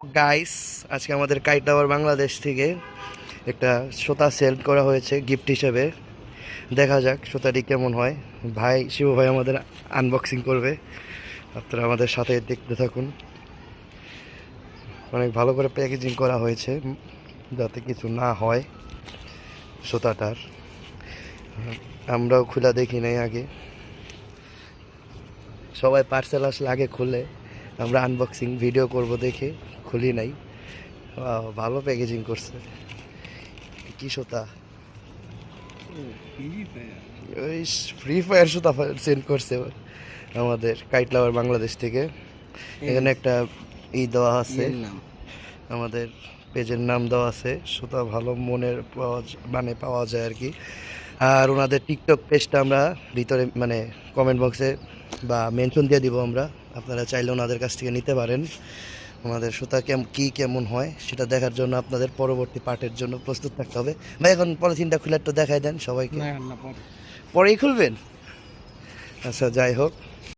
Guys, আজকে আমাদের kite tower Bangladesh থেকে একটা সুতা সেল করা হয়েছে গিফট হিসেবে। দেখা যাক সুতাটি কেমন হয়। ভাই শিব ভাই আমাদের আনবক্সিং করবে, আপনারা আমাদের সাথে দেখতে থাকুন। অনেক ভালো করে প্যাকেজিং করা হয়েছে যাতে কিছু না হয় সুতাটার। আমরাও খোলা দেখি নাই আগে, সবাই পার্সেল আসলে আগে খুলে আমরা আনবক্সিং ভিডিও করব দেখে খুলি নাই। ভালো প্যাকেজিং করছে। কি সুতা? ওই ফ্রি ফায়ার সুতা সেন্ড করছে আমাদের কাইট লাভার বাংলাদেশ থেকে। এখানে একটা দেওয়া আছে, আমাদের পেজের নাম দেওয়া আছে। সুতা ভালো মনের পাওয়া যায় আর কি। আর ওনাদের টিকটক পেজটা আমরা ভিতরে কমেন্ট বক্সে বা মেনশন দিয়ে দিব আমরা, আপনারা চাইলে ওনাদের কাছ থেকে নিতে পারেন। আমাদের সুতা কেমন হয় সেটা দেখার জন্য আপনাদের পরবর্তী পার্টের জন্য প্রস্তুত থাকতে হবে। ভাই এখন পলিথিনটা খুলে একটু দেখাই দেন সবাইকে। পরেই খুলবেন? আচ্ছা, যাই হোক,